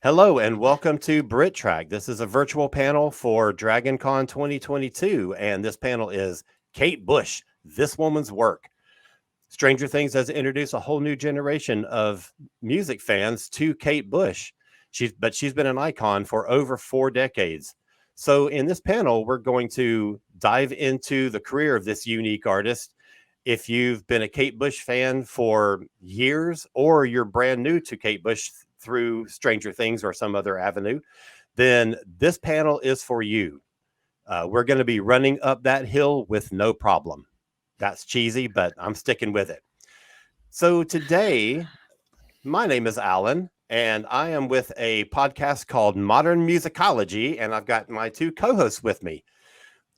Hello and welcome to BritTrack. This is a virtual panel for DragonCon 2022, and this panel is Kate Bush, This Woman's Work. Stranger Things has introduced a whole new generation of music fans to Kate Bush. She's been an icon for over 4 decades. So in this panel, we're going to dive into the career of this unique artist. If you've been a Kate Bush fan for years or you're brand new to Kate Bush through Stranger Things or some other avenue, then this panel is for you. We're going to be running up that hill with no problem. That's cheesy, but I'm sticking with it. So today, my name is Alan, and I am with a podcast called Modern Musicology, and I've got my 2 co-hosts with me.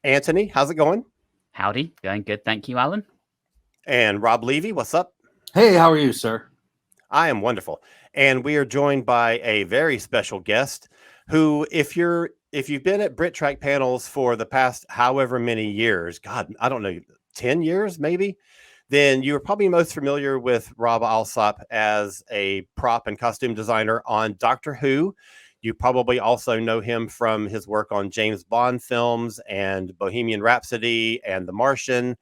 Anthony, how's it going? Howdy, going good. Thank you, Alan. And Rob Levy, what's up? Hey, how are you, sir? I am wonderful. And we are joined by a very special guest who, if you've been at BritTrack panels for the past however many years, God, I don't know, 10 years maybe, then you're probably most familiar with Rob Alsop as a prop and costume designer on Doctor Who. You probably also know him from his work on James Bond films and Bohemian Rhapsody and The Martian.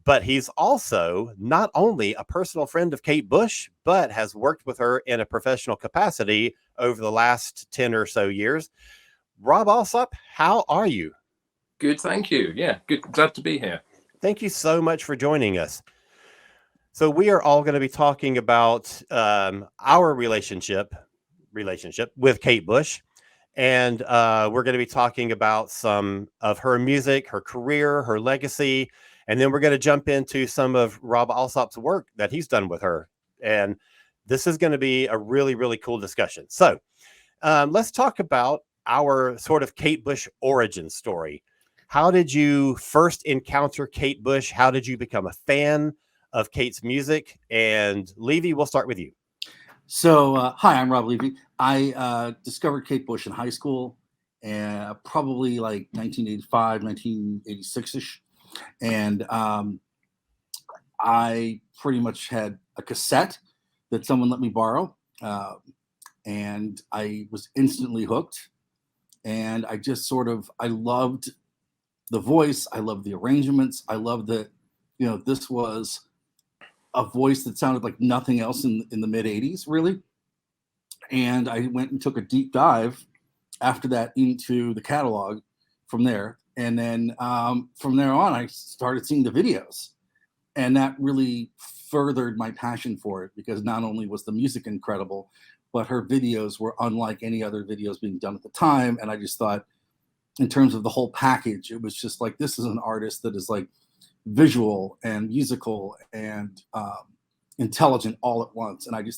But he's also not only a personal friend of Kate Bush, but has worked with her in a professional capacity over the last 10 or so years. Rob Alsop, how are you? Good, thank you. Yeah, good. Glad to be here. Thank you so much for joining us. So we are all going to be talking about our relationship with Kate Bush. And we're going to be talking about some of her music, her career, her legacy. And then we're going to jump into some of Rob Alsop's work that he's done with her. And this is going to be a really, really cool discussion. So let's talk about our sort of Kate Bush origin story. How did you first encounter Kate Bush? How did you become a fan of Kate's music? And Levy, we'll start with you. So, hi, I'm Rob Levy. I discovered Kate Bush in high school, probably like 1985, 1986-ish. And I pretty much had a cassette that someone let me borrow. And I was instantly hooked. And I just I loved the voice. I loved the arrangements. I loved that, this was a voice that sounded like nothing else in the mid 80s, really. And I went and took a deep dive after that into the catalog from there. And then from there on, I started seeing the videos. And that really furthered my passion for it, because not only was the music incredible, but her videos were unlike any other videos being done at the time. And I just thought, in terms of the whole package, it was just like, this is an artist that is like visual and musical and intelligent all at once. And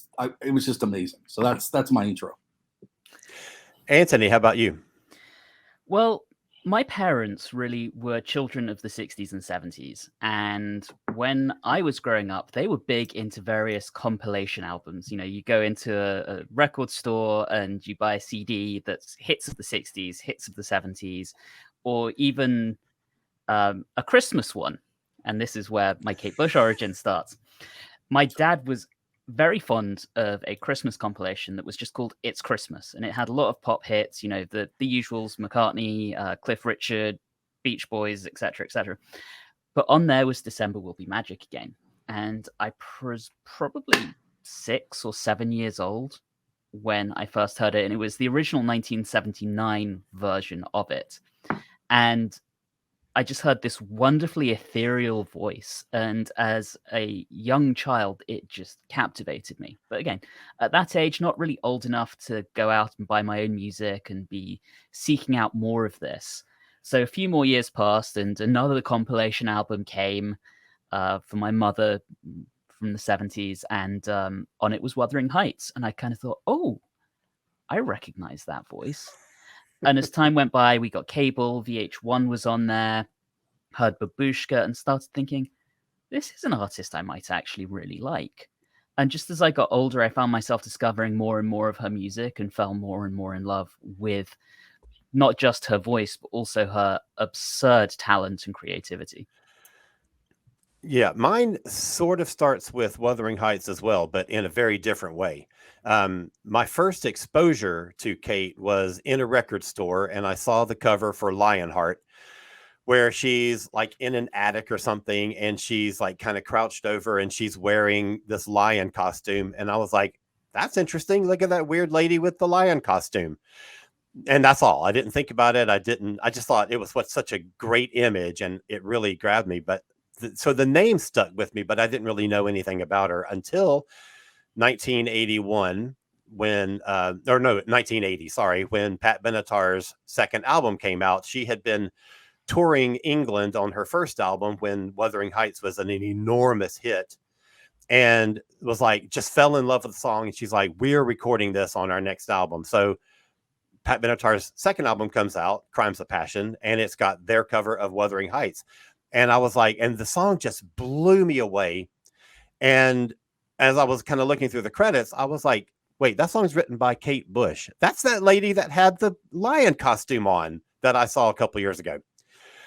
it was just amazing. So that's my intro. Anthony, how about you? Well, my parents really were children of the 60s and 70s. And when I was growing up, they were big into various compilation albums. You go into a record store and you buy a CD that's hits of the 60s, hits of the 70s, or even a Christmas one. And this is where my Kate Bush origin starts. My dad was very fond of a Christmas compilation that was just called It's Christmas, and it had a lot of pop hits, the usuals, McCartney, Cliff Richard, Beach Boys, etc., etc. But on there was December Will Be Magic Again, and I was probably 6 or 7 years old when I first heard it, and it was the original 1979 version of it. And I just heard this wonderfully ethereal voice. And as a young child, it just captivated me. But again, at that age, not really old enough to go out and buy my own music and be seeking out more of this. So a few more years passed and another compilation album came for my mother from the 70s. And on it was Wuthering Heights. And I kind of thought, oh, I recognize that voice. And as time went by, we got cable, VH1 was on there, heard Babushka, and started thinking, this is an artist I might actually really like. And just as I got older, I found myself discovering more and more of her music and fell more and more in love with not just her voice, but also her absurd talent and creativity. Yeah, mine sort of starts with Wuthering Heights as well, but in a very different way. My first exposure to Kate was in a record store, and I saw the cover for Lionheart, where she's like in an attic or something, and she's like kind of crouched over, and she's wearing this lion costume. And I was like, that's interesting. Look at that weird lady with the lion costume. And that's all. I didn't think about it. I just thought it was what's such a great image, and it really grabbed me. But so the name stuck with me, but I didn't really know anything about her until 1981 when or no 1980, sorry, when Pat Benatar's second album came out. She had been touring England on her first album when Wuthering Heights was an enormous hit, and was like, just fell in love with the song. And she's like, we're recording this on our next album. So Pat Benatar's second album comes out, Crimes of Passion, and it's got their cover of Wuthering Heights. And I was like, and the song just blew me away. And as I was kind of looking through the credits, I was like, wait, that song's written by Kate Bush. That's that lady that had the lion costume on that I saw a couple years ago.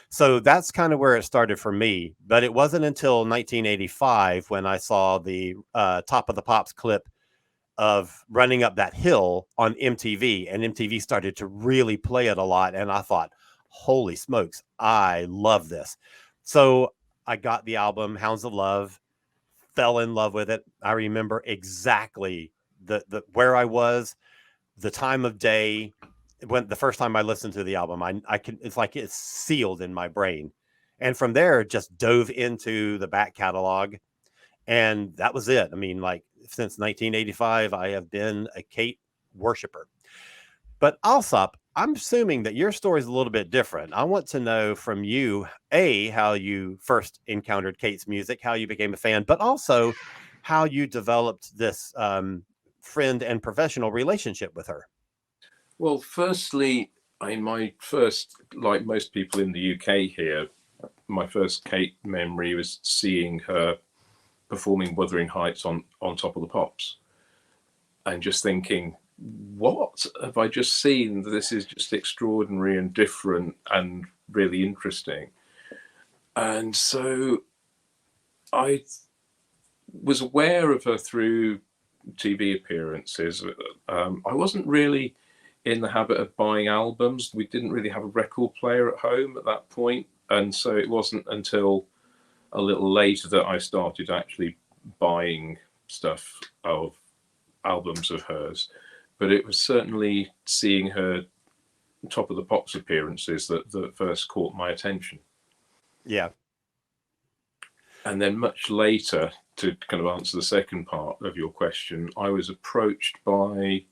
So that's kind of where it started for me. But it wasn't until 1985 when I saw the Top of the Pops clip of Running Up That Hill on MTV, and MTV started to really play it a lot. And I thought, holy smokes, I love this. So I got the album Hounds of Love, fell in love with it. I remember exactly the where I was, the time of day, when the first time I listened to the album. I can, it's like it's sealed in my brain. And from there, just dove into the back catalog, and that was it. I mean, like, since 1985, I have been a Kate worshiper. But Alsop, I'm assuming that your story is a little bit different. I want to know from you, A, how you first encountered Kate's music, how you became a fan, but also how you developed this friend and professional relationship with her. Well, firstly, in my first, like most people in the UK here, my first Kate memory was seeing her performing Wuthering Heights on Top of the Pops, and just thinking, what have I just seen? This is just extraordinary and different and really interesting. And so I was aware of her through TV appearances. I wasn't really in the habit of buying albums. We didn't really have a record player at home at that point. And so it wasn't until a little later that I started actually buying stuff of albums of hers. But it was certainly seeing her Top of the Pops appearances that first caught my attention. Yeah. And then much later, to kind of answer the second part of your question, I was approached by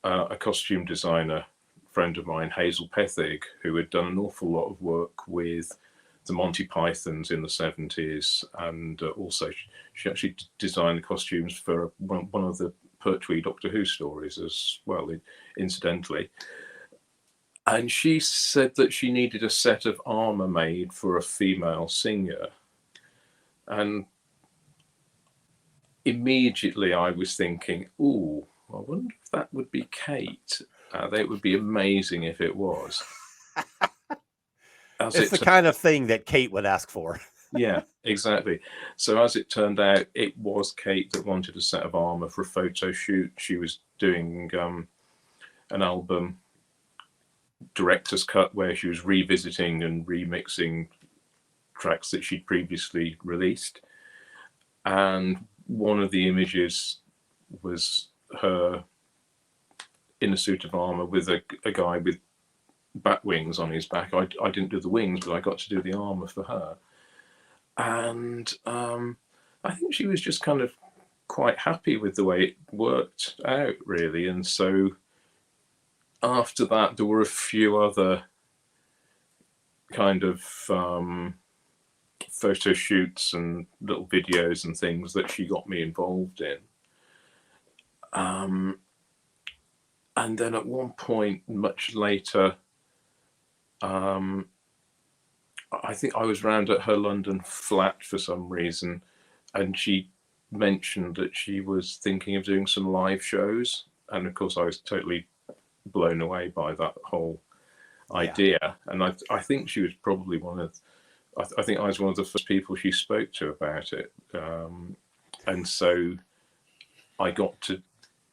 a costume designer friend of mine, Hazel Pethig, who had done an awful lot of work with the Monty Pythons in the 70s, and also she actually designed the costumes for one of the Pertwee Doctor Who stories as well, incidentally. And she said that she needed a set of armor made for a female singer. And immediately I was thinking, ooh, I wonder if that would be Kate. That would be amazing if it was. It's the kind of thing that Kate would ask for. Yeah, exactly. So as it turned out, it was Kate that wanted a set of armor for a photo shoot. She was doing an album director's cut where she was revisiting and remixing tracks that she'd previously released. And one of the images was her in a suit of armor with a guy with bat wings on his back. I didn't do the wings, but I got to do the armor for her. And I think she was just kind of quite happy with the way it worked out, really. And so after that, there were a few other kind of photo shoots and little videos and things that she got me involved in. And then at one point, much later, I think I was round at her London flat for some reason, and she mentioned that she was thinking of doing some live shows. And of course, I was totally blown away by that whole idea. And I think she was probably one of I think I was one of the first people she spoke to about it. And so I got to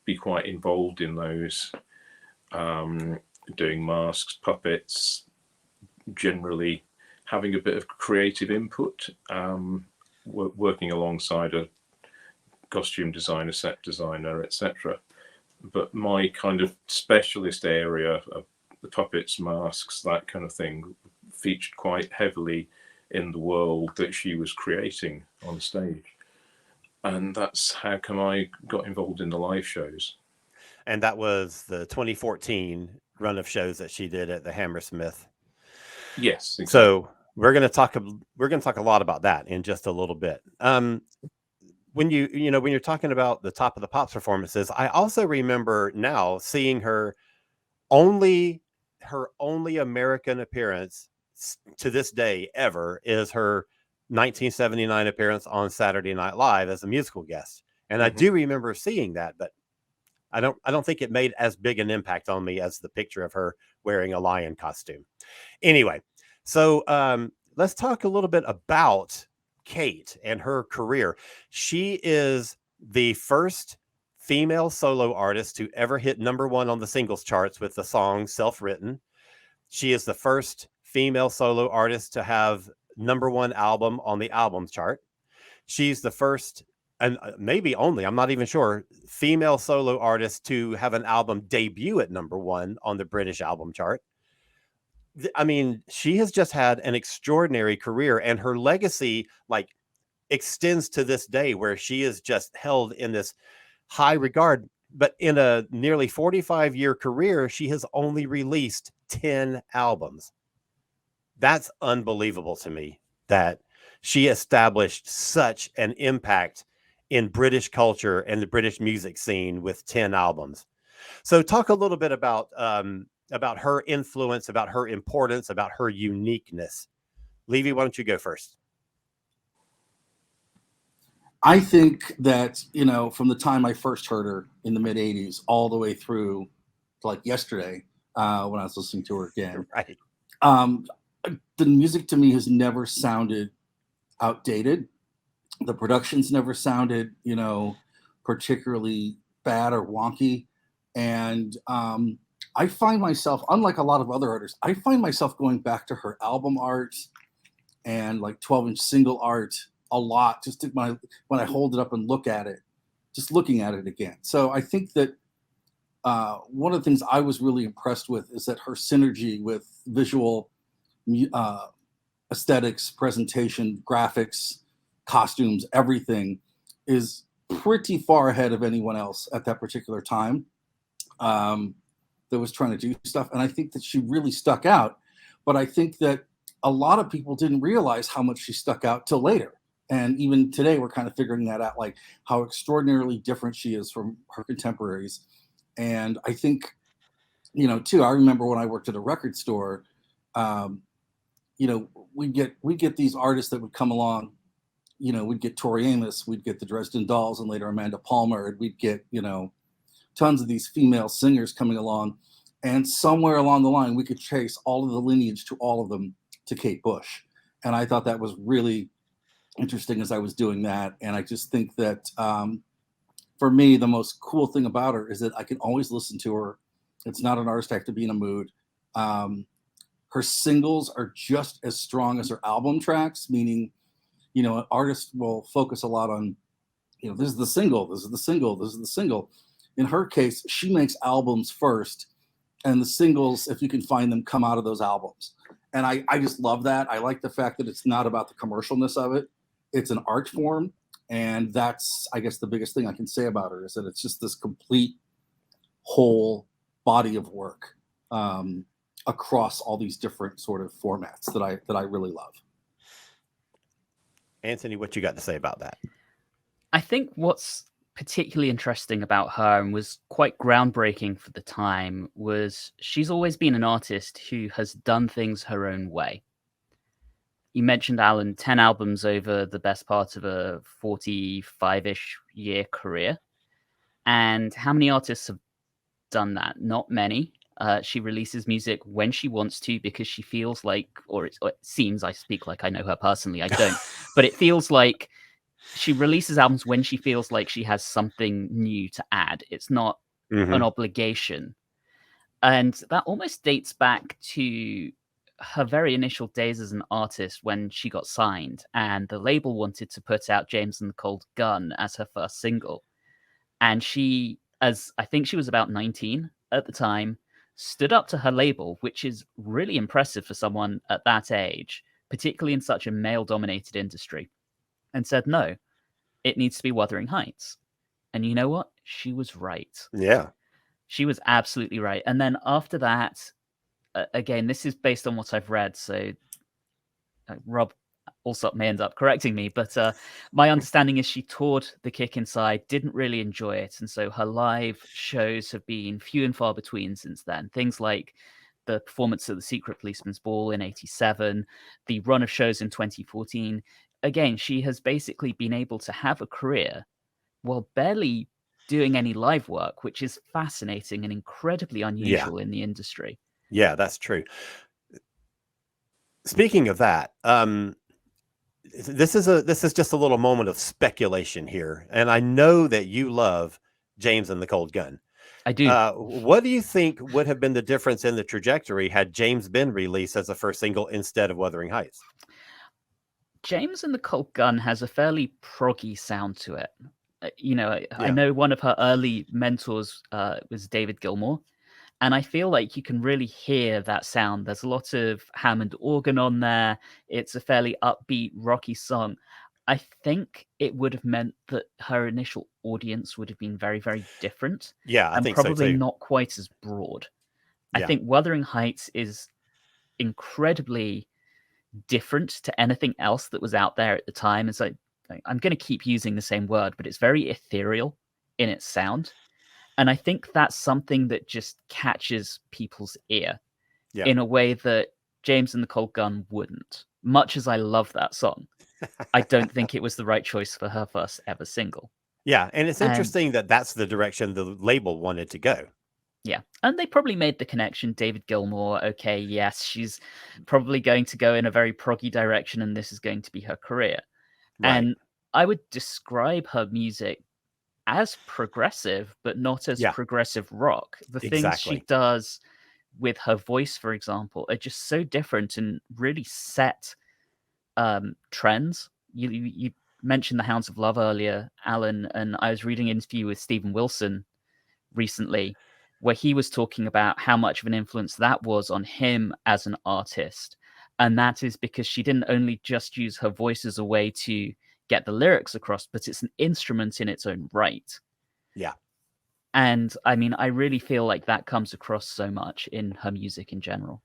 be quite involved in those, doing masks, puppets, generally having a bit of creative input, working alongside a costume designer, set designer, etc. But my kind of specialist area of the puppets, masks, that kind of thing, featured quite heavily in the world that she was creating on stage. And that's how come I got involved in the live shows. And that was the 2014 run of shows that she did at the Hammersmith. Yes, exactly. So we're going to talk a lot about that in just a little bit. When you're talking about the Top of the Pops performances, I also remember now seeing her only American appearance to this day ever is her 1979 appearance on Saturday Night Live as a musical guest. And I do remember seeing that, but I don't think it made as big an impact on me as the picture of her wearing a lion costume. Anyway, so let's talk a little bit about Kate and her career. She is the first female solo artist to ever hit #1 on the singles charts with the song Self-Written. She is the first female solo artist to have #1 album on the album chart. She's the first, and maybe only, I'm not even sure, female solo artist to have an album debut at #1 on the British album chart. I mean, she has just had an extraordinary career, and her legacy extends to this day, where she is just held in this high regard. But in a nearly 45-year career, she has only released 10 albums. That's unbelievable to me, that she established such an impact in British culture and the British music scene with 10 albums. So talk a little bit about her influence, about her importance, about her uniqueness. Levy, why don't you go first? I think that, from the time I first heard her in the mid 80s all the way through to like yesterday, when I was listening to her again, Right. The music to me has never sounded outdated. The productions never sounded, particularly bad or wonky. And I find myself, unlike a lot of other artists, I find myself going back to her album art and like 12-inch single art a lot, just when I hold it up and look at it, just looking at it again. So I think that one of the things I was really impressed with is that her synergy with visual aesthetics, presentation, graphics, costumes, everything is pretty far ahead of anyone else at that particular time that was trying to do stuff. And I think that she really stuck out. But I think that a lot of people didn't realize how much she stuck out till later. And even today, we're kind of figuring that out, like how extraordinarily different she is from her contemporaries. And I think, too, I remember when I worked at a record store, we get these artists that would come along. We'd get Tori Amos, we'd get the Dresden Dolls, and later Amanda Palmer, and we'd get, tons of these female singers coming along. And somewhere along the line, we could trace all of the lineage to all of them to Kate Bush. And I thought that was really interesting as I was doing that. And I just think that for me, the most cool thing about her is that I can always listen to her. It's not an artist I have to be in a mood. Her singles are just as strong as her album tracks, meaning, an artist will focus a lot on, this is the single, this is the single, this is the single. In her case, she makes albums first, and the singles, if you can find them, come out of those albums. And I just love that. I like the fact that it's not about the commercialness of it. It's an art form. And that's, I guess, the biggest thing I can say about her is that it's just this complete whole body of work across all these different sort of formats that I really love. Anthony, what you got to say about that? I think what's particularly interesting about her and was quite groundbreaking for the time was she's always been an artist who has done things her own way. You mentioned, Alan, 10 albums over the best part of a 45-ish year career. And how many artists have done that? Not many. She releases music when she wants to because she feels like, or it seems, I speak like I know her personally, I don't, but it feels like she releases albums when she feels like she has something new to add. It's not an obligation. And that almost dates back to her very initial days as an artist when she got signed and the label wanted to put out James and the Cold Gun as her first single. And she, as I think she was about 19 at the time, stood up to her label, which is really impressive for someone at that age, particularly in such a male-dominated industry, and said, no, it needs to be Wuthering Heights. And you know what? She was right. Yeah. She was absolutely right. And then after that, again, this is based on what I've read, so Rob also may end up correcting me, but my understanding is she toured The Kick Inside, didn't really enjoy it, and so her live shows have been few and far between since then. Things like the performance at the Secret Policeman's Ball in '87, the run of shows in 2014. Again, she has basically been able to have a career while barely doing any live work, which is fascinating and incredibly unusual in the industry. Yeah, that's true. Speaking of that, this is just a little moment of speculation here, and I know that you love James and the Cold Gun. I do. What do you think would have been the difference in the trajectory had James been released as a first single instead of Wuthering Heights? James and the Cold Gun has a fairly proggy sound to it. I Yeah. know one of her early mentors was David Gilmour, and I feel like you can really hear that sound. There's a lot of Hammond organ on there. It's a fairly upbeat, rocky song. I think it would have meant that her initial audience would have been very, very different. Yeah, I and think so probably too. not quite as broad. I Yeah. think Wuthering Heights is incredibly different to anything else that was out there at the time. It's like, I'm going to keep using the same word, but it's very ethereal in its sound. And I think that's something that just catches people's ear in a way that James and the Cold Gun wouldn't. Much as I love that song, I don't think it was the right choice for her first ever single. Yeah, and it's interesting that that's the direction the label wanted to go. Yeah, and they probably made the connection. David Gilmour, okay, yes, she's probably going to go in a very proggy direction, and this is going to be her career. Right. And I would describe her music as progressive, but not as progressive rock. The things she does with her voice, for example, are just so different and really set trends. You mentioned the Hounds of Love earlier, Alan, and I was reading an interview with Stephen Wilson recently where he was talking about how much of an influence that was on him as an artist. And that is because she didn't only just use her voice as a way to get the lyrics across, but it's an instrument in its own right. Yeah. And I mean, I really feel like that comes across so much in her music in general.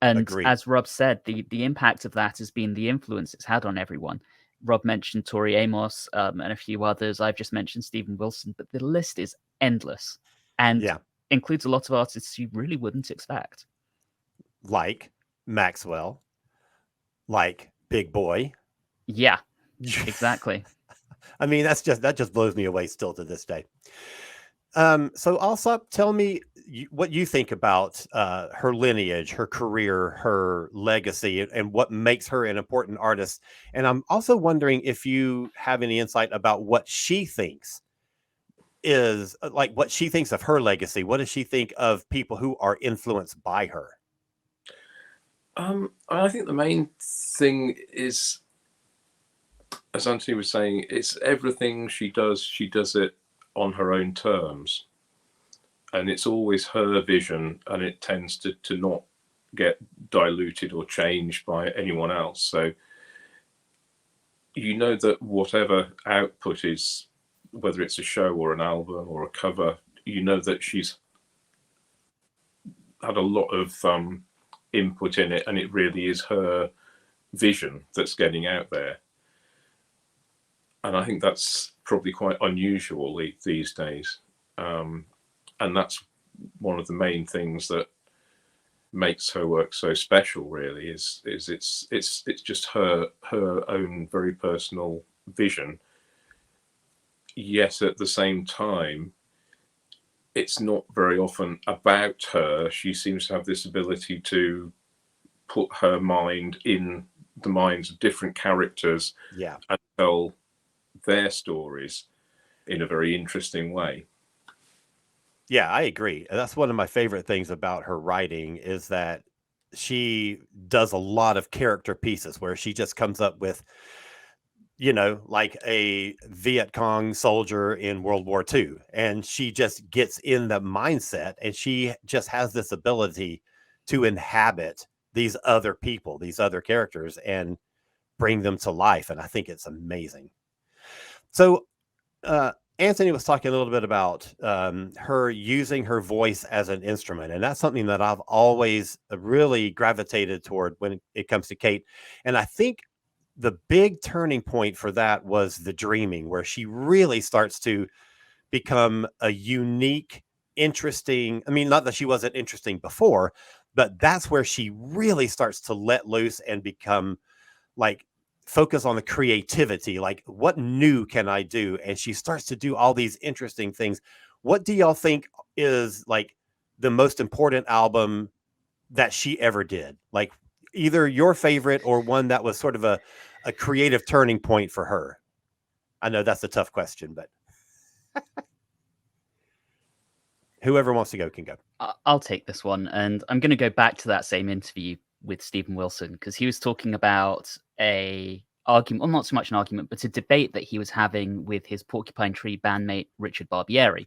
And Agreed. as Rob said, the impact of that has been the influence it's had on everyone. Rob mentioned Tori Amos and a few others. I've just mentioned Stephen Wilson, but the list is endless and includes a lot of artists you really wouldn't expect. Like Maxwell, like Big Boy. Yeah, exactly. I mean, that just blows me away still to this day. So also tell me what you think about her lineage, her career, her legacy, and what makes her an important artist. And I'm also wondering if you have any insight about what she thinks is like what she thinks of her legacy. What does she think of people who are influenced by her? I think the main thing is, as Anthony was saying, it's everything she does it on her own terms. And it's always her vision, and it tends to not get diluted or changed by anyone else. So you know that whatever output is, whether it's a show or an album or a cover, you know that she's had a lot of input in it, and it really is her vision that's getting out there. And I think that's probably quite unusual these days. And that's one of the main things that makes her work so special, really, is it's just her own very personal vision. Yet at the same time, it's not very often about her. She seems to have this ability to put her mind in the minds of different characters, Yeah. and tell their stories in a very interesting way. Yeah, I agree. That's one of my favorite things about her writing is that she does a lot of character pieces where she just comes up with, like a Viet Cong soldier in World War II. And she just gets in the mindset and she just has this ability to inhabit these other people, these other characters, and bring them to life. And I think it's amazing. So, Anthony was talking a little bit about her using her voice as an instrument, and that's something that I've always really gravitated toward when it comes to Kate. And I think the big turning point for that was The Dreaming, where she really starts to become a unique, interesting. I mean, not that she wasn't interesting before, but that's where she really starts to let loose and become like focus on the creativity, like what new can I do? And she starts to do all these interesting things. What do y'all think is like the most important album that she ever did? Like either your favorite or one that was sort of a creative turning point for her. I know that's a tough question, but whoever wants to go can go. I'll take this one, and I'm going to go back to that same interview with Stephen Wilson, because he was talking about a argument, well, not so much an argument, but a debate that he was having with his Porcupine Tree bandmate Richard Barbieri.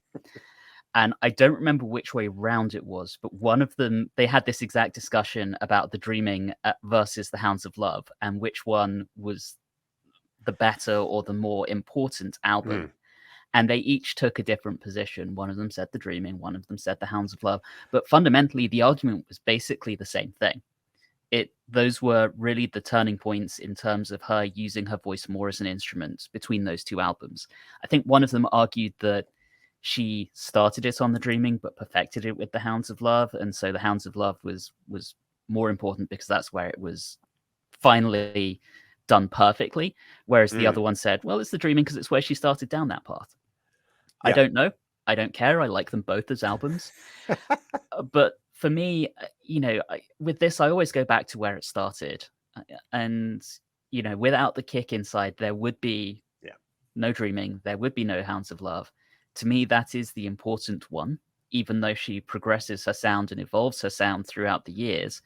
And I don't remember which way round it was, but one of them, they had this exact discussion about The Dreaming versus The Hounds of Love, and which one was the better or the more important album. And they each took a different position. One of them said The Dreaming, one of them said The Hounds of Love. But fundamentally, the argument was basically the same thing. Those were really the turning points in terms of her using her voice more as an instrument between those two albums. I think one of them argued that she started it on The Dreaming, but perfected it with The Hounds of Love. And so The Hounds of Love was more important because that's where it was finally done perfectly. Whereas the other one said, well, it's The Dreaming because it's where she started down that path. Yeah. I don't know. I don't care. I like them both as albums. But for me, with this, I always go back to where it started. And, without the kick inside, there would be no Dreaming. There would be no Hounds of Love. To me, that is the important one, even though she progresses her sound and evolves her sound throughout the years.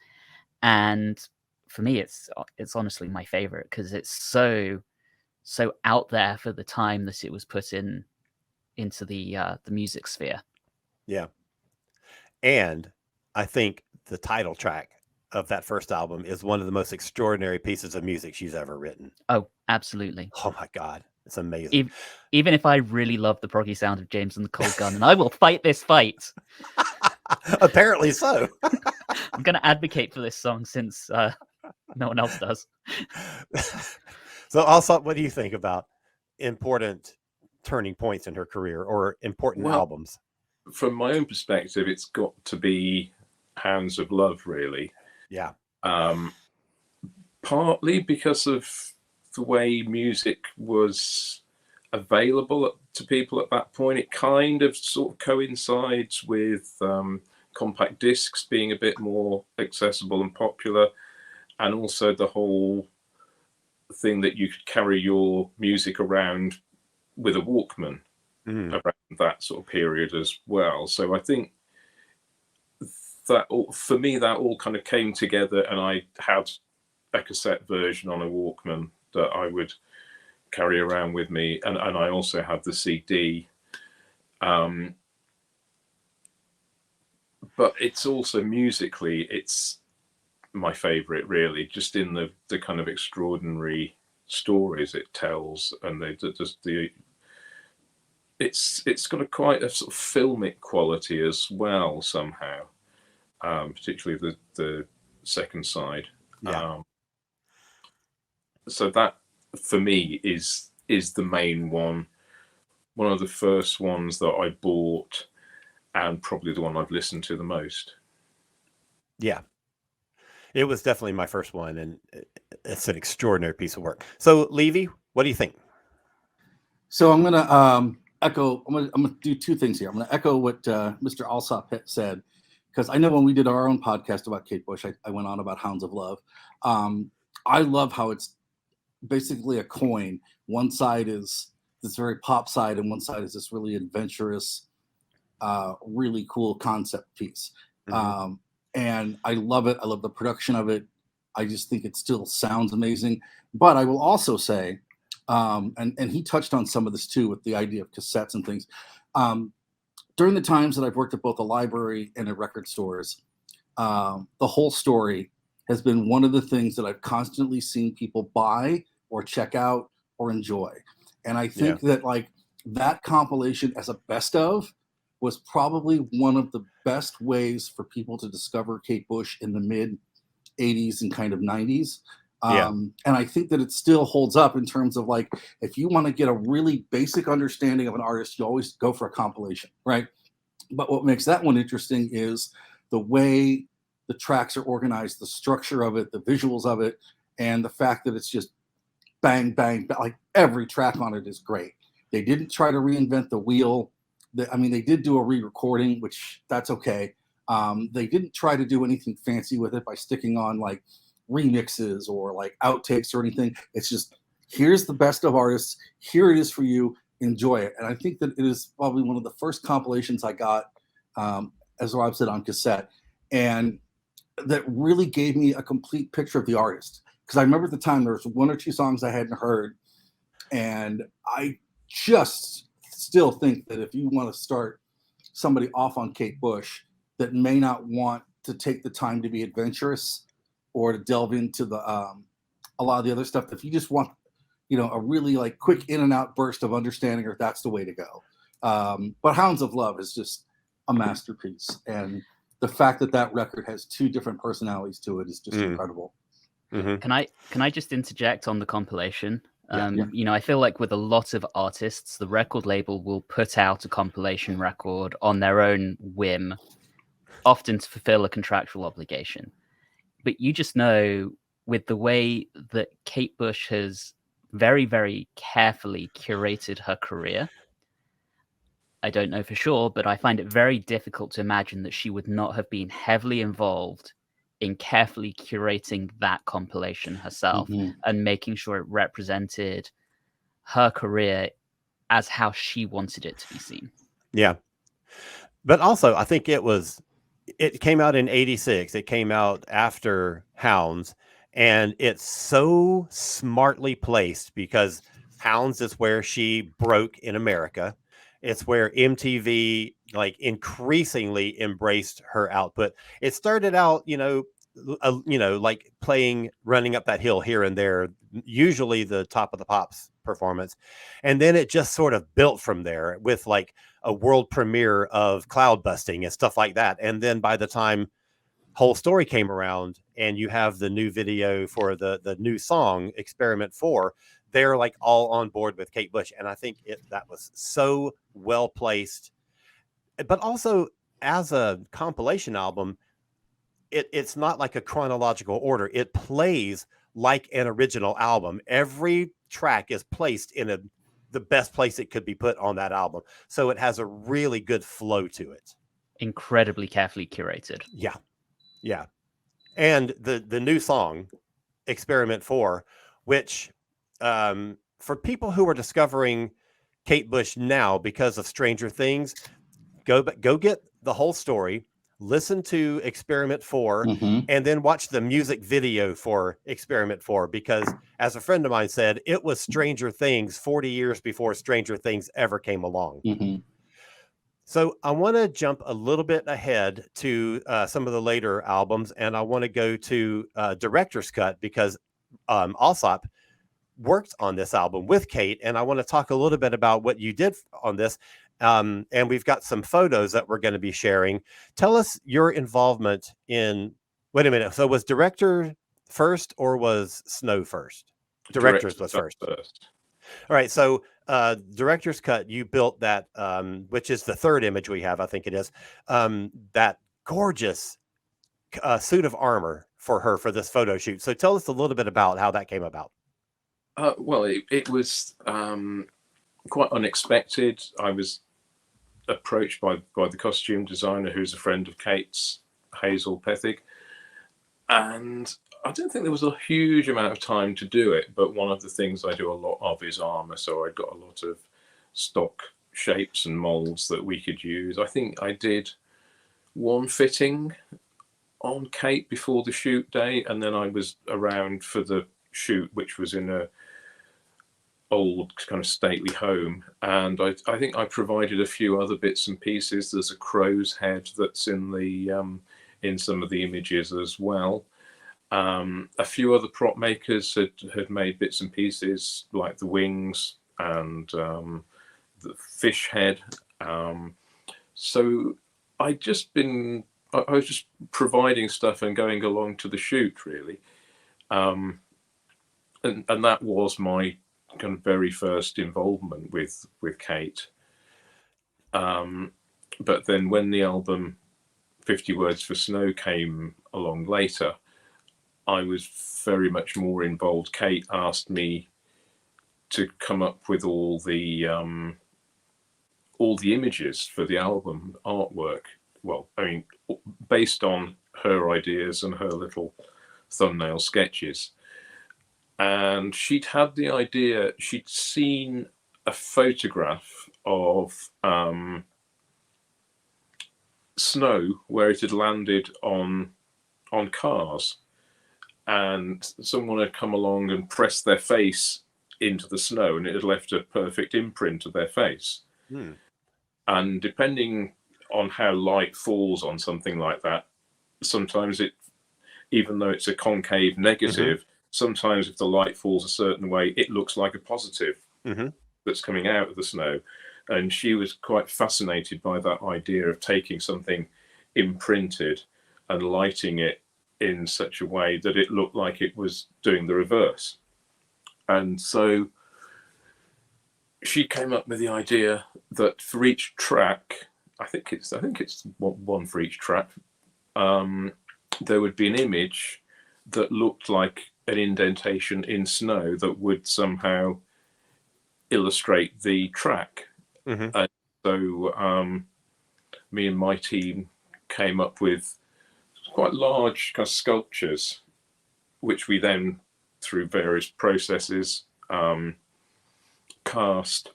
And for me, it's honestly my favorite because it's so out there for the time that it was put into the music sphere. Yeah. And I think the title track of that first album is one of the most extraordinary pieces of music she's ever written. Oh, absolutely. Oh my God. It's amazing. Even if I really love the proggy sound of James and the Cold Gun, and I will fight this fight. Apparently so. I'm going to advocate for this song since no one else does. So also, what do you think about important turning points in her career or important albums? From my own perspective, it's got to be Hounds of Love, really. Yeah. Partly because of the way music was available to people at that point. It kind of sort of coincides with compact discs being a bit more accessible and popular, and also the whole thing that you could carry your music around with a Walkman around that sort of period as well. So I think that for me, that all kind of came together, and I had a cassette version on a Walkman that I would carry around with me, and I also have the CD. But it's also musically, it's my favorite, really, just in the kind of extraordinary stories it tells, and it's got quite a sort of filmic quality as well somehow, particularly the second side. Yeah. So that for me is the main one of the first ones that I bought, and probably the one I've listened to the most. Yeah, it was definitely my first one, and it's an extraordinary piece of work. So Levy, what do you think? So I'm gonna echo. I'm gonna do two things here. I'm gonna echo what Mr. Alsop said, because I know when we did our own podcast about Kate Bush, I went on about Hounds of Love. I love how it's basically a coin. One side is this very pop side, and one side is this really adventurous, really cool concept piece. And I love it. I love the production of it. I just think it still sounds amazing. But I will also say, and he touched on some of this too with the idea of cassettes and things. During the times that I've worked at both a library and at record stores, the whole story has been one of the things that I've constantly seen people buy or check out or enjoy. And I think that like that compilation as a best of was probably one of the best ways for people to discover Kate Bush in the mid 80s and kind of 90s. And I think that it still holds up in terms of like, if you want to get a really basic understanding of an artist, you always go for a compilation, right? But what makes that one interesting is the way the tracks are organized, the structure of it, the visuals of it, and the fact that it's just bang, bang, like every track on it is great. They didn't try to reinvent the wheel. I mean, they did do a re-recording, which that's okay. They didn't try to do anything fancy with it by sticking on like remixes or like outtakes or anything. It's just, here's the best of artists. Here it is for you. Enjoy it. And I think that it is probably one of the first compilations I got, as Rob said, on cassette. And that really gave me a complete picture of the artist. Because I remember at the time there was one or two songs I hadn't heard. And I just still think that if you want to start somebody off on Kate Bush that may not want to take the time to be adventurous or to delve into the a lot of the other stuff, if you just want, you know, a really like quick in and out burst of understanding, or that's the way to go. But Hounds of Love is just a masterpiece. And the fact that that record has two different personalities to it is just incredible. Can I just interject on the compilation? You know, I feel like with a lot of artists, the record label will put out a compilation record on their own whim, often to fulfill a contractual obligation. But you just know, with the way that Kate Bush has very, very carefully curated her career, I don't know for sure, but I find it very difficult to imagine that she would not have been heavily involved in carefully curating that compilation herself and making sure it represented her career as how she wanted it to be seen. Yeah. But also, I think it came out in 86. It came out after Hounds, and it's so smartly placed because Hounds is where she broke in America. It's where MTV like increasingly embraced her output. It started out, like playing Running Up That Hill here and there, usually the Top of the Pops performance. And then it just sort of built from there with like a world premiere of Cloud Busting and stuff like that. And then by the time Whole Story came around and you have the new video for the new song, Experiment 4, they're like all on board with Kate Bush. And I think that was so well placed. But also as a compilation album, it's not like a chronological order. It plays like an original album. Every track is placed in the best place it could be put on that album. So it has a really good flow to it. Incredibly carefully curated. Yeah. Yeah. And the new song, Experiment 4, which for people who are discovering Kate Bush now because of Stranger Things, go get the whole story, listen to Experiment 4, and then watch the music video for Experiment 4, because as a friend of mine said, it was Stranger Things 40 years before Stranger Things ever came along. So I want to jump a little bit ahead to some of the later albums, and I want to go to Director's Cut, because Alsop worked on this album with Kate, and I want to talk a little bit about what you did on this. And we've got some photos that we're going to be sharing. Tell us your involvement in. Wait a minute. So was Director first or was Snow first? Director's was first. All right. So Director's Cut, you built that, which is the third image we have, I think it is, that gorgeous suit of armor for her for this photo shoot. So tell us a little bit about how that came about. Well, it was quite unexpected. I was approached by the costume designer, who's a friend of Kate's, Hazel Pethig, and I don't think there was a huge amount of time to do it, but one of the things I do a lot of is armor, so I got a lot of stock shapes and molds that we could use. I think I did one fitting on Kate before the shoot day, and then I was around for the shoot, which was in a old kind of stately home, and I think I provided a few other bits and pieces. There's a crow's head that's in the in some of the images as well. A few other prop makers had made bits and pieces like the wings and the fish head. So I was just providing stuff and going along to the shoot, really. And that was my kind of very first involvement with Kate. But then when the album 50 Words for Snow came along later, I was very much more involved. Kate asked me to come up with all the images for the album artwork. Well, I mean, based on her ideas and her little thumbnail sketches. And she'd had the idea, she'd seen a photograph of snow where it had landed on cars, and someone had come along and pressed their face into the snow, and it had left a perfect imprint of their face. And depending on how light falls on something like that, sometimes it, even though it's a concave negative, sometimes if the light falls a certain way, it looks like a positive that's coming out of the snow. And she was quite fascinated by that idea of taking something imprinted and lighting it in such a way that it looked like it was doing the reverse. And so she came up with the idea that for each track, I think it's one for each track, there would be an image that looked like an indentation in snow that would somehow illustrate the track. And so me and my team came up with quite large kind of sculptures, which we then, through various processes, cast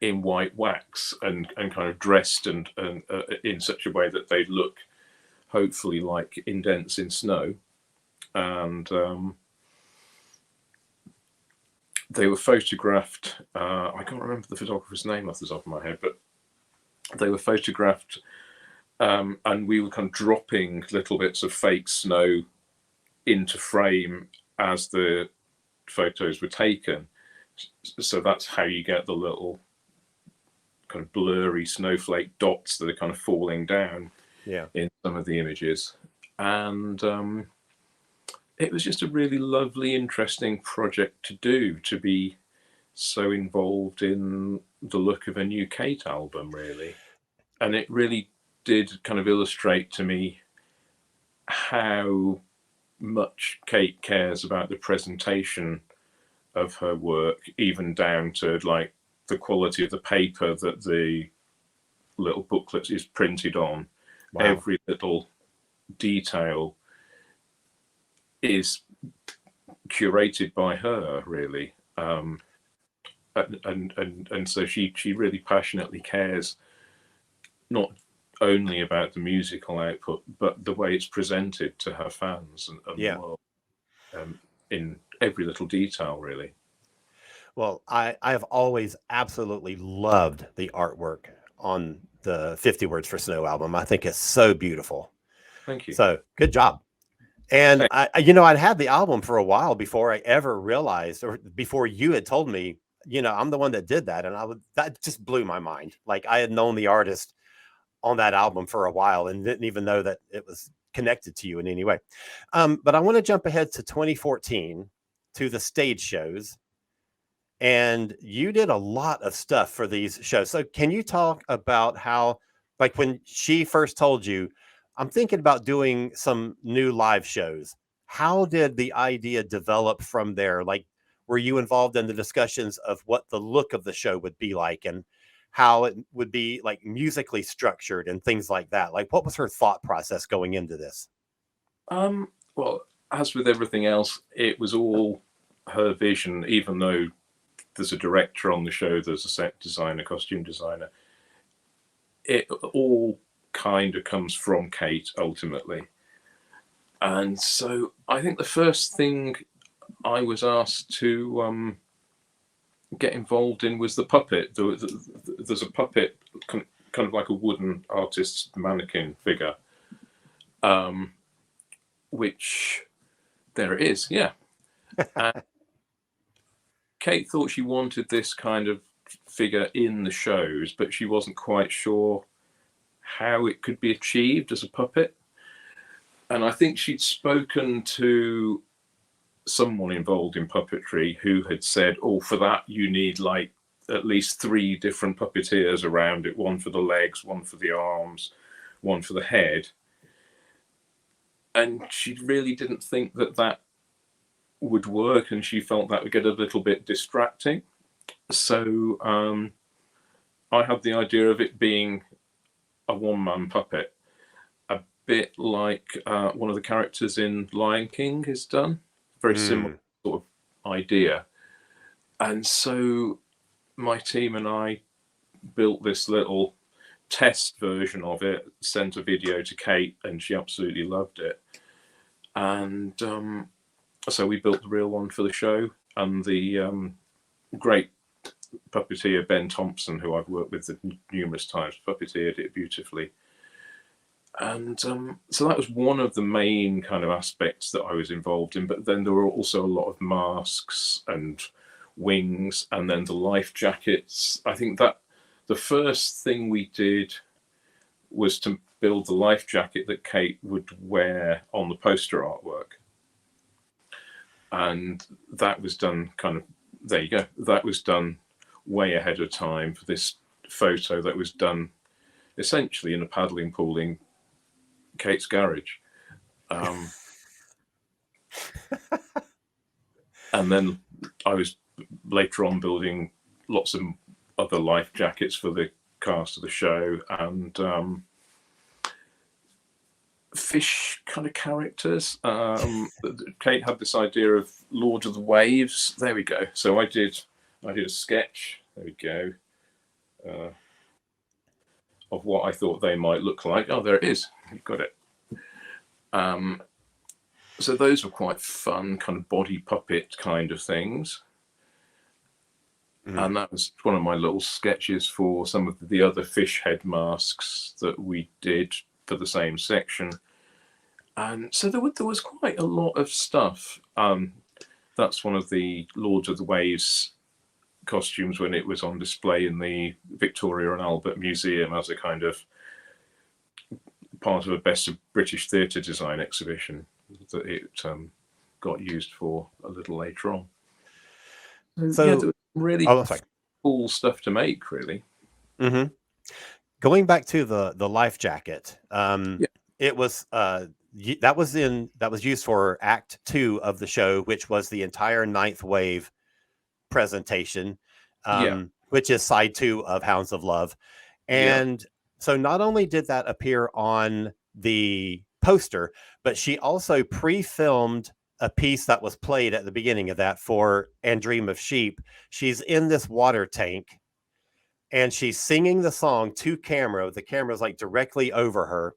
in white wax and kind of dressed and in such a way that they'd look hopefully like indents in snow. And they were photographed, I can't remember the photographer's name off the top of my head, but they were photographed, and we were kind of dropping little bits of fake snow into frame as the photos were taken. So that's how you get the little kind of blurry snowflake dots that are kind of falling down in some of the images. And it was just a really lovely, interesting project to do, to be so involved in the look of a new Kate album, really. And it really did kind of illustrate to me how much Kate cares about the presentation of her work, even down to like the quality of the paper that the little booklet is printed on. Wow. Every little detail is curated by her, really, and so she really passionately cares not only about the musical output, but the way it's presented to her fans and the world, in every little detail, really. Well, I have always absolutely loved the artwork on the 50 Words for Snow album. I think it's so beautiful. Thank you. So good job. And I'd had the album for a while before I ever realized, or before you had told me, I'm the one that did that. And that just blew my mind. Like, I had known the artist on that album for a while and didn't even know that it was connected to you in any way. But I want to jump ahead to 2014 to the stage shows. And you did a lot of stuff for these shows. So can you talk about how, like, when she first told you, I'm thinking about doing some new live shows, how did the idea develop from there? Like, were you involved in the discussions of what the look of the show would be like and how it would be like musically structured and things like that? Like, what was her thought process going into this? Well, as with everything else, it was all her vision, even though there's a director on the show, there's a set designer, costume designer. It all kind of comes from Kate ultimately. And so I think the first thing I was asked to get involved in was the puppet. There's a puppet, kind of like a wooden artist's mannequin figure, which there it is, yeah. And Kate thought she wanted this kind of figure in the shows, but she wasn't quite sure how it could be achieved as a puppet. And I think she'd spoken to someone involved in puppetry who had said, oh, for that you need like at least 3 different puppeteers around it, one for the legs, one for the arms, one for the head. And she really didn't think that that would work, and she felt that would get a little bit distracting. So I had the idea of it being a one-man puppet, a bit like one of the characters in Lion King has done. Very similar sort of idea. And so my team and I built this little test version of it, sent a video to Kate, and she absolutely loved it. And so we built the real one for the show, and the great puppeteer Ben Thompson, who I've worked with numerous times, puppeteered it beautifully. And so that was one of the main kind of aspects that I was involved in. But then there were also a lot of masks and wings, and then the life jackets. I think that the first thing we did was to build the life jacket that Kate would wear on the poster artwork. And that was done kind of, there you go, that was done way ahead of time for this photo that was done essentially in a paddling pool in Kate's garage. And then I was later on building lots of other life jackets for the cast of the show, and fish kind of characters. Kate had this idea of Lord of the Waves. There we go. So I did a sketch. There we go. Of what I thought they might look like. Oh, there it is. You've got it. So those were quite fun, kind of body puppet kind of things. And that was one of my little sketches for some of the other fish head masks that we did for the same section. And so there was quite a lot of stuff. That's one of the Lords of the Waves costumes when it was on display in the Victoria and Albert Museum as a kind of part of a Best of British Theatre Design exhibition that it got used for a little later on. So yeah, there was really cool stuff to make, really. Mm-hmm. Going back to the life jacket, it was that was used for Act 2 of the show, which was the entire Ninth Wave presentation, which is side 2 of Hounds of Love. And so not only did that appear on the poster, but she also pre-filmed a piece that was played at the beginning of that for And Dream of Sheep. She's in this water tank and she's singing the song to camera. The camera's like directly over her.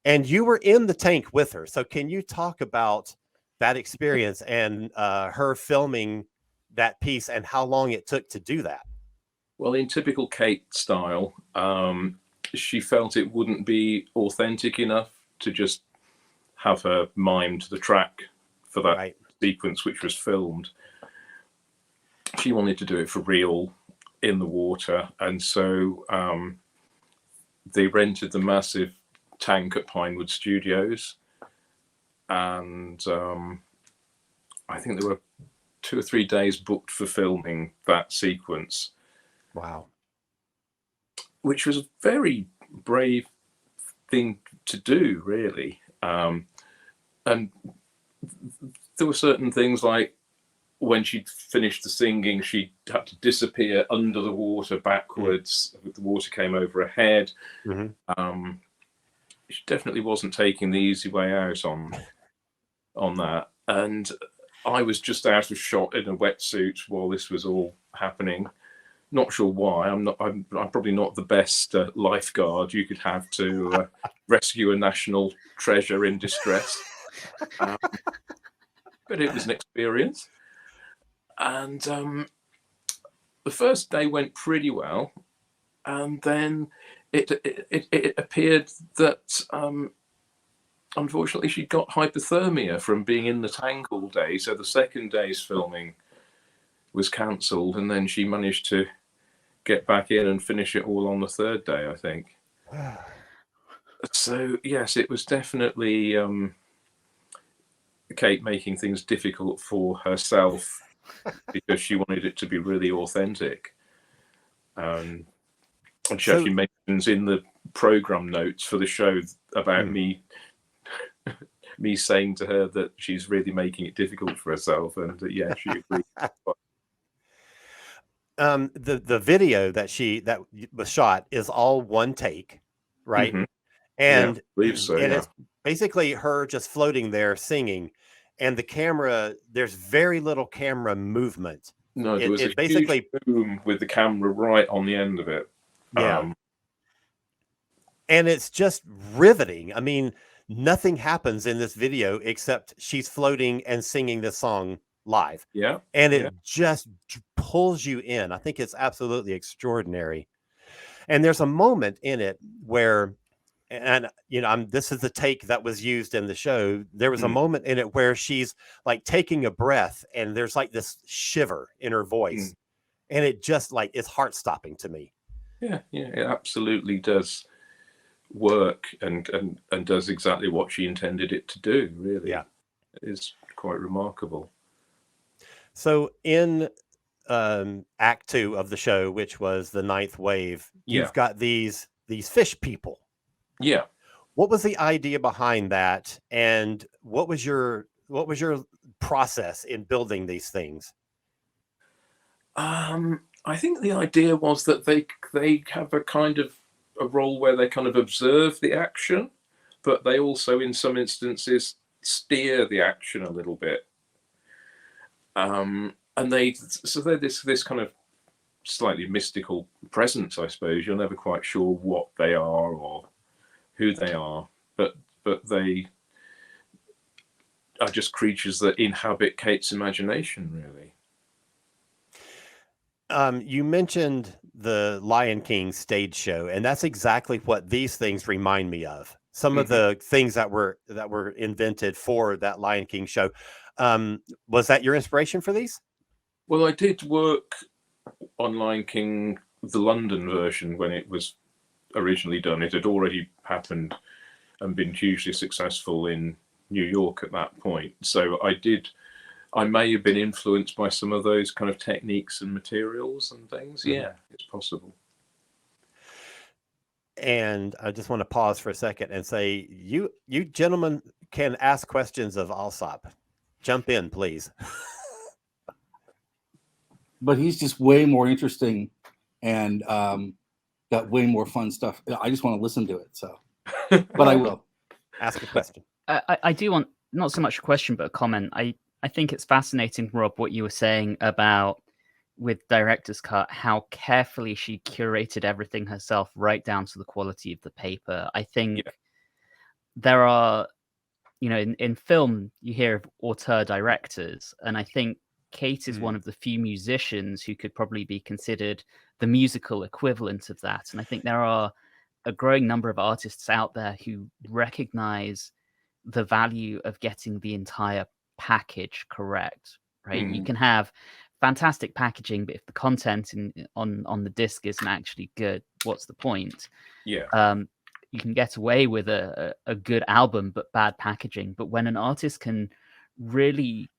And you were in the tank with her. So can you talk about that experience and her filming that piece and how long it took to do that? Well, in typical Kate style, she felt it wouldn't be authentic enough to just have her mime to the track for that sequence, which was filmed. She wanted to do it for real in the water. And so they rented the massive tank at Pinewood Studios. And I think there were 2 or 3 days booked for filming that sequence. Wow. Which was a very brave thing to do, really. And there were certain things like when she'd finished the singing, she had to disappear under the water backwards. The water came over her head. She definitely wasn't taking the easy way out on that. And I was just out of shot in a wetsuit while this was all happening. Not sure why. I'm probably not the best lifeguard you could have to rescue a national treasure in distress. But it was an experience. And the first day went pretty well, and then it appeared that unfortunately she'd got hypothermia from being in the tank all day. So the second day's filming was cancelled, and then she managed to get back in and finish it all on the third day, I think. So yes, it was definitely Kate making things difficult for herself because she wanted it to be really authentic. And she actually mentions in the program notes for the show about me saying to her that she's really making it difficult for herself, and yeah, she agreed. The video that was shot is all one take, right? And yeah, I believe so. And it's basically her just floating there singing, and the camera, there's very little camera movement. No, there was a basically huge boom with the camera right on the end of it. Yeah. And it's just riveting. I mean, nothing happens in this video except she's floating and singing this song live. Yeah. And it just pulls you in. I think it's absolutely extraordinary. And there's a moment in it where, and you know, this is the take that was used in the show. There was a moment in it where she's like taking a breath, and there's like this shiver in her voice, and it just like is heart stopping to me. Yeah, it absolutely does work and does exactly what she intended it to do. Really, it is quite remarkable. So in Act 2 of the show, which was the ninth wave, you've got these fish people. Yeah. What was the idea behind that, and what was your process in building these things? I think the idea was that they have a kind of a role where they kind of observe the action, but they also, in some instances, steer the action a little bit. And they're this kind of slightly mystical presence, I suppose. You're never quite sure what they are or who they are, but they are just creatures that inhabit Kate's imagination, really. You mentioned the Lion King stage show, and that's exactly what these things remind me of. Some of the things that were invented for that Lion King show. Was that your inspiration for these? Well, I did work on Lion King, the London version, when it was originally done. It had already happened and been hugely successful in New York at that point. So I may have been influenced by some of those kind of techniques and materials and things. Yeah, it's possible. And I just want to pause for a second and say, you gentlemen can ask questions of Alsop. Jump in, please. But he's just way more interesting and got way more fun stuff. I just want to listen to it. So, but I will ask a question. I do want not so much a question, but a comment. I think it's fascinating, Rob, what you were saying about with director's cut, how carefully she curated everything herself, right down to the quality of the paper. I think there are, you know, in film, you hear of auteur directors, and I think Kate is one of the few musicians who could probably be considered the musical equivalent of that. And I think there are a growing number of artists out there who recognize the value of getting the entire package correct, right? You can have fantastic packaging, but if the content on the disc isn't actually good, what's the point? You can get away with a good album but bad packaging, but when an artist can really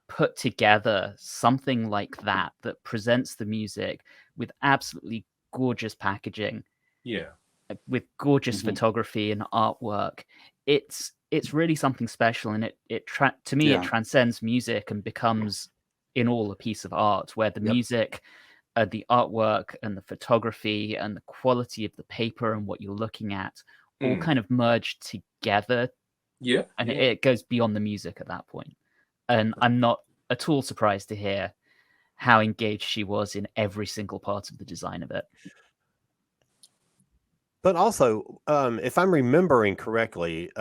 put together something like that presents the music with absolutely gorgeous packaging, with gorgeous photography and artwork, it's really something special, and it transcends music and becomes in all a piece of art, where the music, the artwork, and the photography, and the quality of the paper and what you're looking at all kind of merge together. Yeah. And it goes beyond the music at that point. And I'm not at all surprised to hear how engaged she was in every single part of the design of it. But also, if I'm remembering correctly,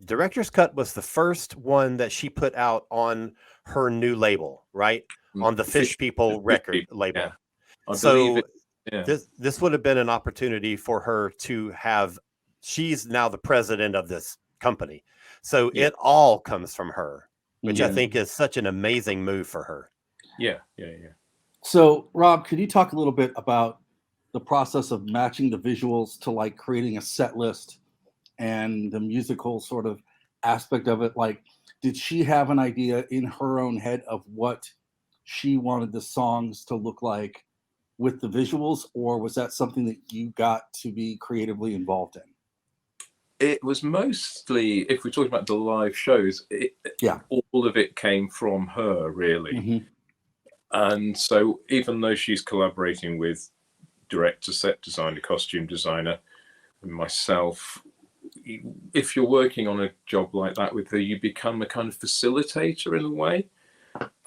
Director's Cut was the first one that she put out on her new label, right? On the Fish People record label. Yeah. I So believe it. this would have been an opportunity for her to have, she's now the president of this company. So it all comes from her, which I think is such an amazing move for her. Yeah. So, Rob, could you talk a little bit about the process of matching the visuals to like creating a set list and the musical sort of aspect of it? Like, did she have an idea in her own head of what she wanted the songs to look like with the visuals, or was that something that you got to be creatively involved in? It was mostly, if we're talking about the live shows, all of it came from her, really. Mm-hmm. And so even though she's collaborating with director, set designer, costume designer, and myself, if you're working on a job like that with her, you become a kind of facilitator in a way,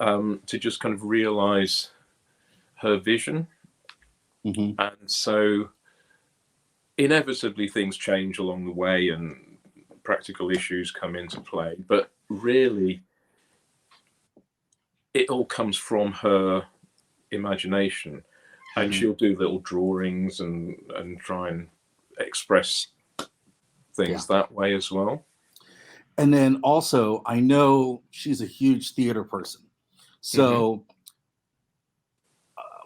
to just kind of realize her vision. Mm-hmm. And so inevitably things change along the way and practical issues come into play, but really it all comes from her imagination. And she'll do little drawings and try and express things that way as well. And then also, I know she's a huge theater person. So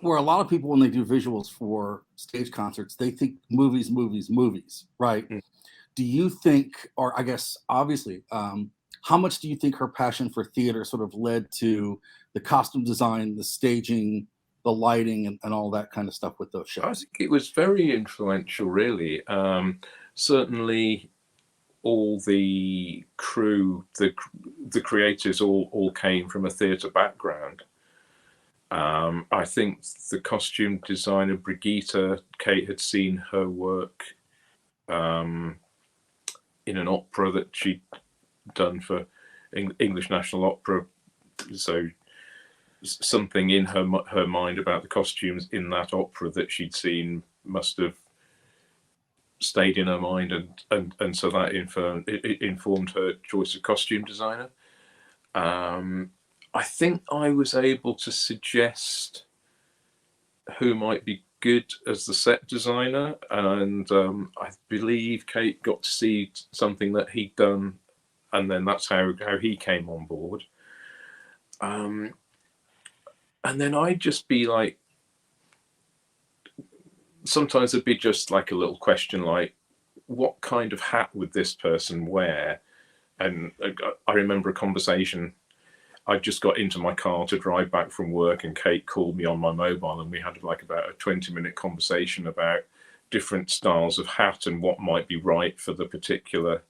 where a lot of people, when they do visuals for stage concerts, they think movies, right? Do you think, or I guess, obviously, how much do you think her passion for theater sort of led to the costume design, the staging, the lighting, and all that kind of stuff with those shows? I think it was very influential, really. Certainly all the crew, the creators all came from a theatre background. I think the costume designer, Brigitte, Kate had seen her work in an opera that she'd done for English National Opera. So something in her mind about the costumes in that opera that she'd seen must have stayed in her mind, and so that informed her choice of costume designer. I think I was able to suggest who might be good as the set designer, and I believe Kate got to see something that he'd done, and then that's how he came on board. And then I'd just be like, sometimes it'd be just like a little question like, what kind of hat would this person wear? And I remember a conversation. I just got into my car to drive back from work, and Kate called me on my mobile, and we had like about a 20-minute conversation about different styles of hat and what might be right for the particular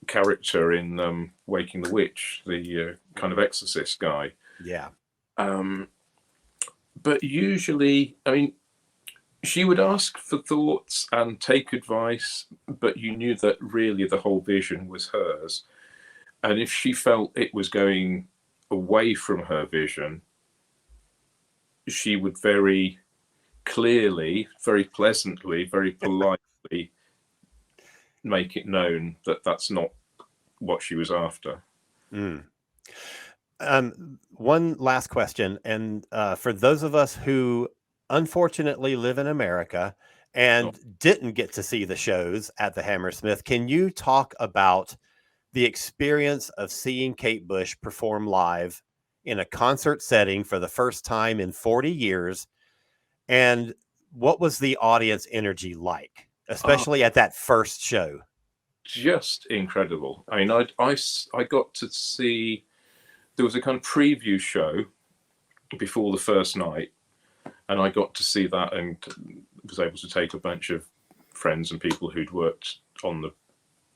character in Waking the Witch, the kind of exorcist guy. Yeah. But usually, I mean, she would ask for thoughts and take advice, but you knew that really the whole vision was hers. And if she felt it was going away from her vision, she would very clearly, very pleasantly, very politely make it known that that's not what she was after. One last question. And for those of us who unfortunately live in America and didn't get to see the shows at the Hammersmith, can you talk about the experience of seeing Kate Bush perform live in a concert setting for the first time in 40 years? And what was the audience energy like, especially at that first show? Just incredible. I mean, I got to see, there was a kind of preview show before the first night, and I got to see that and was able to take a bunch of friends and people who'd worked on the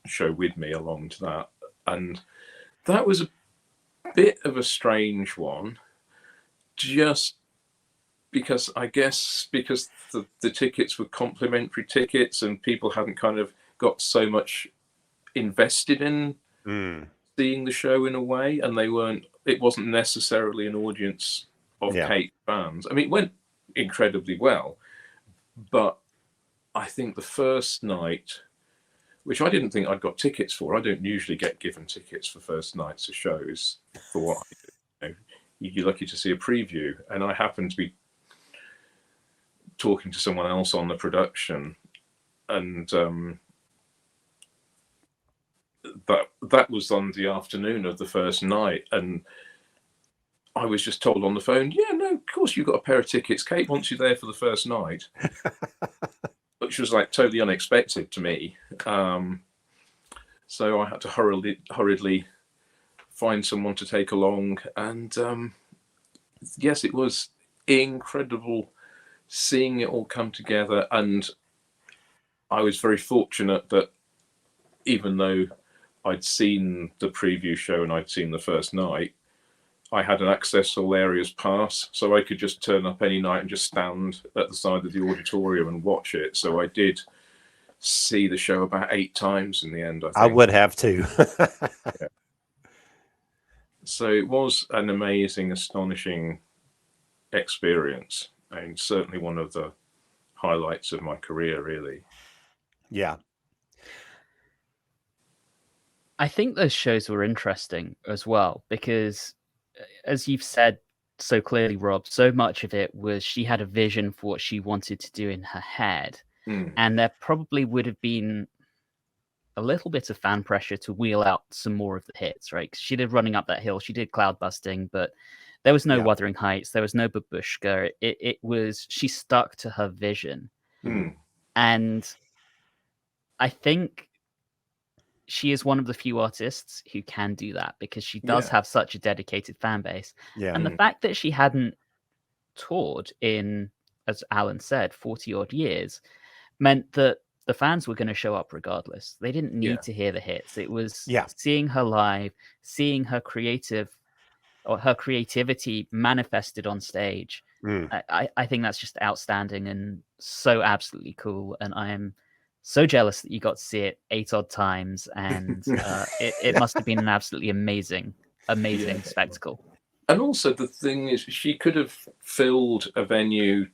show with me along to that. And that was a bit of a strange one, just because I guess because the tickets were complimentary tickets and people hadn't kind of got so much invested in seeing the show in a way, and it wasn't necessarily an audience of Kate fans. I mean, it went incredibly well, but I think the first night, which I didn't think I'd got tickets for, I don't usually get given tickets for first nights of shows for what I do. You know, you're lucky to see a preview, and I happened to be talking to someone else on the production, and that was on the afternoon of the first night, and I was just told on the phone, yeah, no, of course you've got a pair of tickets. Kate wants you there for the first night, which was like totally unexpected to me. So I had to hurriedly find someone to take along, and yes, it was incredible seeing it all come together. And I was very fortunate that even though I'd seen the preview show and I'd seen the first night, I had an access all areas pass, so I could just turn up any night and just stand at the side of the auditorium and watch it. So I did see the show about 8 times in the end, I think. I would have too. Yeah. So it was an amazing, astonishing experience, and certainly one of the highlights of my career, really. Yeah. I think those shows were interesting as well, because as you've said so clearly, Rob, so much of it was she had a vision for what she wanted to do in her head. And there probably would have been a little bit of fan pressure to wheel out some more of the hits, right? 'Cause she did Running Up That Hill, she did Cloud Busting, but there was no Wuthering Heights, there was no Babushka. It was, she stuck to her vision. And I think she is one of the few artists who can do that, because she does have such a dedicated fan base. Yeah. And the fact that she hadn't toured in, as Alan said, 40 odd years, meant that the fans were going to show up regardless. They didn't need to hear the hits. It was seeing her live, seeing her creativity manifested on stage. I think that's just outstanding and so absolutely cool. And I am so jealous that you got to see it 8 odd times, and it must have been an absolutely amazing spectacle. And also the thing is, she could have filled a venue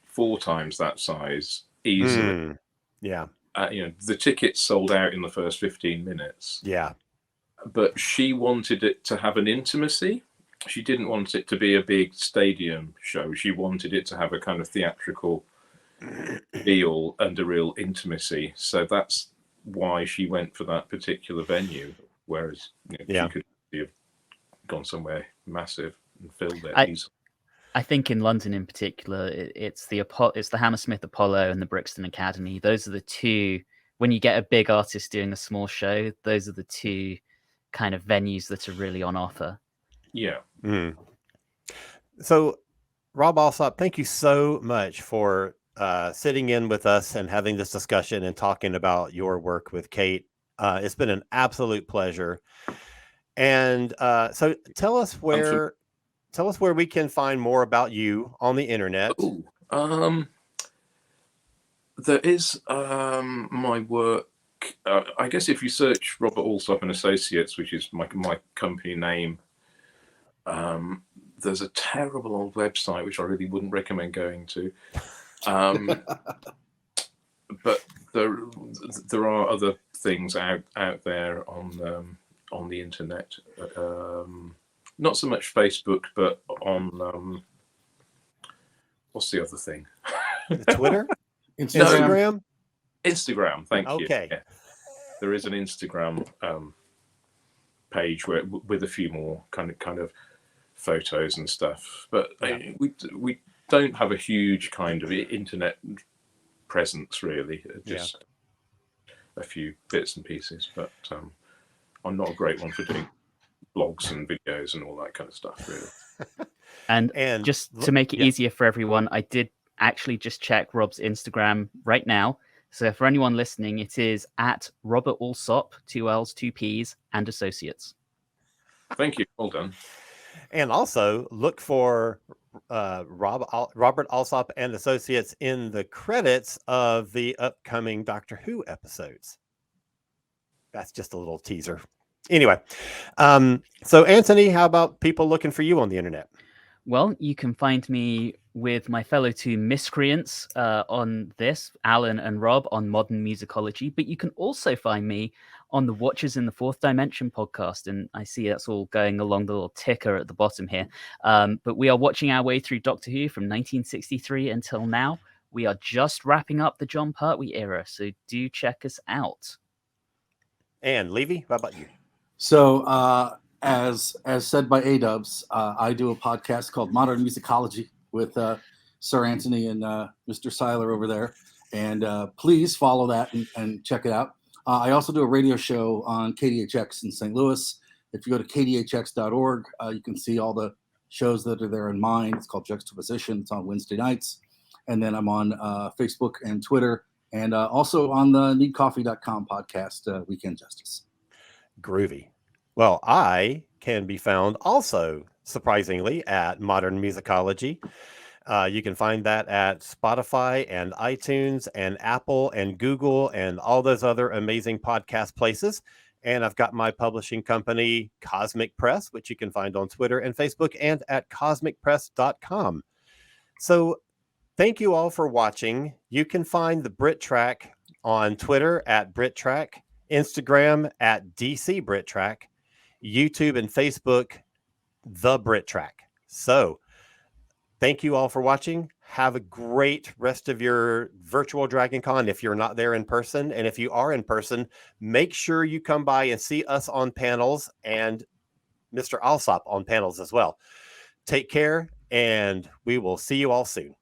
4 times that size easily. Yeah. You know, the tickets sold out in the first 15 minutes. Yeah. But she wanted it to have an intimacy. She didn't want it to be a big stadium show. She wanted it to have a kind of theatrical feel and a real intimacy. So that's why she went for that particular venue. Whereas she could have gone somewhere massive and filled it easily. I think in London in particular, it's the Hammersmith Apollo and the Brixton Academy. Those are the two, when you get a big artist doing a small show, those are the two kind of venues that are really on offer. Yeah. So, Rob Alsop, thank you so much for sitting in with us and having this discussion and talking about your work with Kate. It's been an absolute pleasure. And so tell us where we can find more about you on the internet. There is my work. I guess if you search Robert Alsop and Associates, which is my company name, there's a terrible old website which I really wouldn't recommend going to. But there are other things out there on the internet. Not so much Facebook, but on what's the other thing? Twitter? Instagram? Instagram, thank you. Okay. Yeah. There is an Instagram page with a few more kind of photos and stuff. But we don't have a huge kind of internet presence, really. Just a few bits and pieces. But I'm not a great one for doing blogs and videos and all that kind of stuff, really. And just to make it easier for everyone, I did actually just check Rob's Instagram right now. So for anyone listening, it is at Robert Alsop, 2 L's, 2 P's, and Associates. Thank you. Well done. And also look for Robert Alsop and Associates in the credits of the upcoming Doctor Who episodes. That's just a little teaser. Anyway, so Anthony, how about people looking for you on the internet? Well, you can find me with my fellow two miscreants on this, Alan and Rob, on modern musicology. But you can also find me on the Watchers in the Fourth Dimension podcast. And I see that's all going along the little ticker at the bottom here. But we are watching our way through Doctor Who from 1963 until now. We are just wrapping up the John Pertwee era. So do check us out. And Levy, how about you? So, as said by A-Dubs, I do a podcast called Modern Musicology with Sir Anthony and Mr. Seiler over there. And please follow that and check it out. I also do a radio show on KDHX in St. Louis. If you go to kdhx.org, you can see all the shows that are there in mine. It's called Juxtaposition. It's on Wednesday nights. And then I'm on Facebook and Twitter, and also on the needcoffee.com podcast, Weekend Justice. Groovy. Well, I can be found also, surprisingly, at Modern Musicology. You can find that at Spotify and iTunes and Apple and Google and all those other amazing podcast places. And I've got my publishing company, Cosmic Press, which you can find on Twitter and Facebook and at cosmicpress.com. So thank you all for watching. You can find the BritTrack on Twitter at BritTrack, Instagram at DC BritTrack, YouTube and Facebook, The BritTrack. So thank you all for watching. Have a great rest of your virtual Dragon Con if you're not there in person. And if you are in person, make sure you come by and see us on panels and Mr. Alsop on panels as well. Take care, and we will see you all soon.